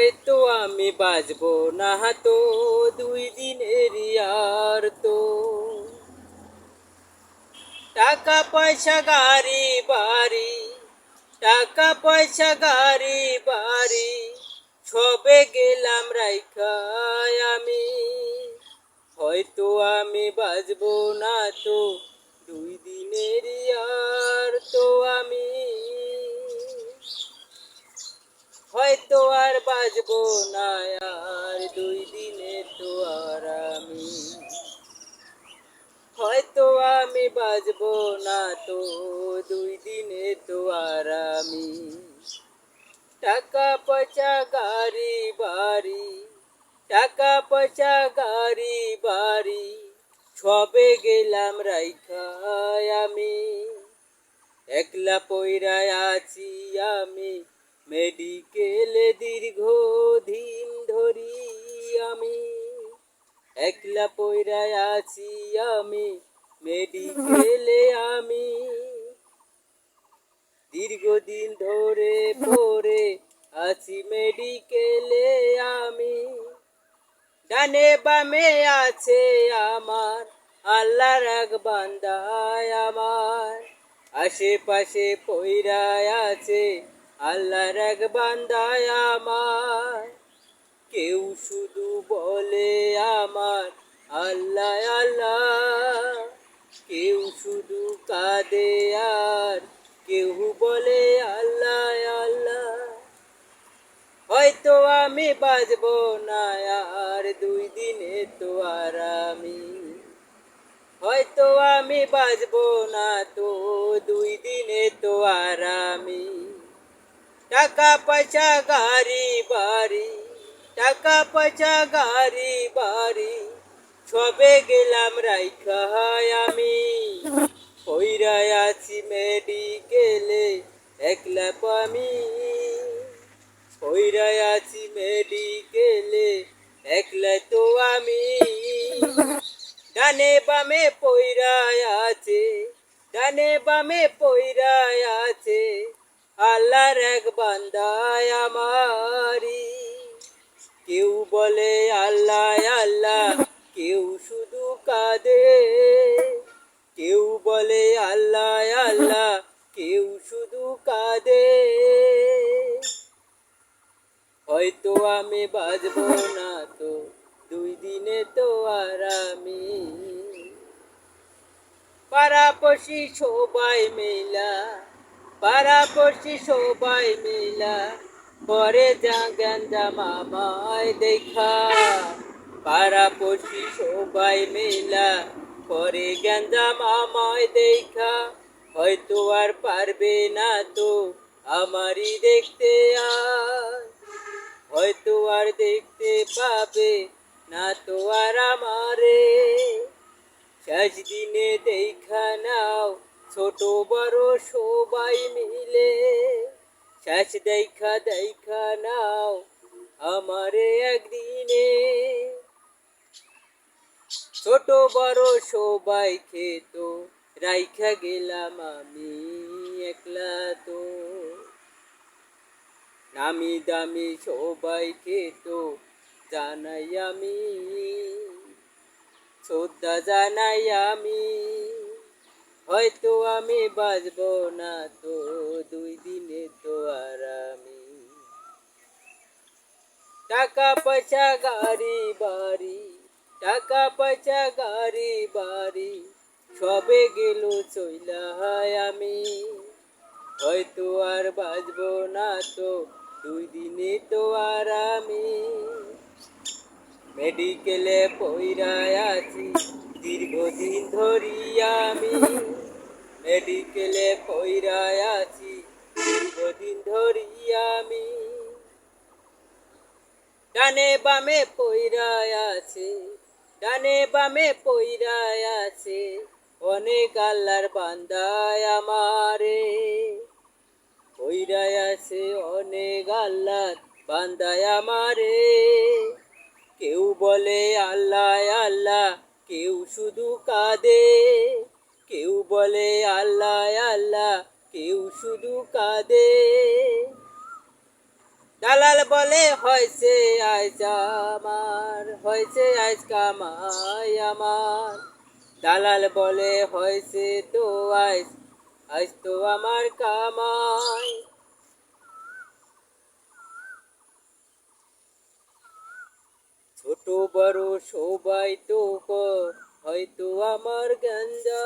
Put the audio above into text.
হয়তো আমি বাঁচবো না তো 2 দিনের আর তো টাকা পয়সা গাড়ি বাড়ি টাকা পয়সা গাড়ি বাড়ি সবে গেলাম রাইখা আমি হয়তো আমি বাঁচবো না তো 2 দিনের আর তো আমি হয়তো আর বাঁচবো না আর 2 দিনে তো আর আমি হয়তো আমি বাঁচবো না তো 2 দিনে তো আর আমি টাকা পয়সা গাড়ি বাড়ি টাকা পয়সা গাড়ি বাড়ি সবে গেলাম রাইখা আমি একলা পইরায় আছি আমি মেডিকেলে দীর্ঘদিন ধরি আমি একলা পইরায় আছি আমি মেডিকেলে আমি দীর্ঘদিন ধরে পড়ে আছি মেডিকেলে আমি ডানে বামে আছে আমার আল্লাহর এক বান্দায় আমার আশেপাশে পইরায় আছে আল্লাহর এক বান্দায় আমার কেউ শুধু বলে আমার আল্লাহ আল্লাহ কেউ শুধু কাঁদে আর কেউ বলে আল্লাহ আল্লাহ হয়তো আমি বাঁচবো না আর 2 দিনে তো আর আমি হয়তো আমি বাঁচবো না তো 2 দিনে তো আর আমি টাকা পয়সা গাড়ি বাড়ি টাকা পয়সা গাড়ি বাড়ি সবে গেলাম রাইখা আমি পইরায় আছি মেডিকেলে একলা আমি পইরায় আছি মেডিকেলে একলা তো আমি ডানে বামে পইরায় আছে ডানে বামে পইরায় আছে আল্লাহর এক বান্দায় আমারি কেউ বলে আল্লাহ আল্লাহ কেউ শুধু কাঁদে কেউ বলে আল্লাহ আল্লাহ কেউ শুধু কাঁদে হয়তো আমি বাঁচবো না তো 2 দিনে তো আর আমি পাড়াপড়শি সবাই মিলা পাড়াপড়শি সবাই মিলা পরে গেন্দা মামায় দেখা পাড়াপড়শি সবাই মিলা পরে গেন্দা মামায় দেখা হয়তো আর পারবে না তো আমারই দেখতে আর হয়তো আর দেখতে পাবে না তো আর আমারে শেষ দিনে দেখা নাও ছোট বড় সবাই মিলে শেষ দেখা নাও আমারে একদিনে ছোট বড় সবাই খেত রাইখা গেলাম আমি একলা তো নামি দামি সবাই খেত জানাই আমি শ্রদ্ধা জানাই আমি হয়তো আমি বাঁচবো না তো 2 দিনে তো আর আমি টাকা পয়সা গাড়ি বাড়ি টাকা পয়সা গাড়ি বাড়ি সবে গেল চইলা আমি হয়তো আর বাঁচবো না তো 2 দিনে তো আর আমি মেডিকেলে পইরায় আছি দীর্ঘদিন ধরি আমি মেডিকেলে পইরায় আছি দীর্ঘদিন ধরি আমি ডানে বামে পইরায় আছে ডানে বামে পইরায় আছে অনেক আল্লাহর বান্দায় আমারে পইরায় আছে অনেক আল্লাহর বান্দায় আমারে কেউ বলে আল্লাহ আল্লাহ কেউ শুধু কাঁদে কেউ বলে আল্লাহ আল্লাহ কেউ শুধু কাঁদে দালাল বলে হয়েছে আজ আমার, হয়েছে আজ কামাই আমার। দালাল বলে হয়েছে তো আজ, আজ তো আমার কামাই। ছোট বড় সবাই তো হয়তো আমার গাঞ্জা।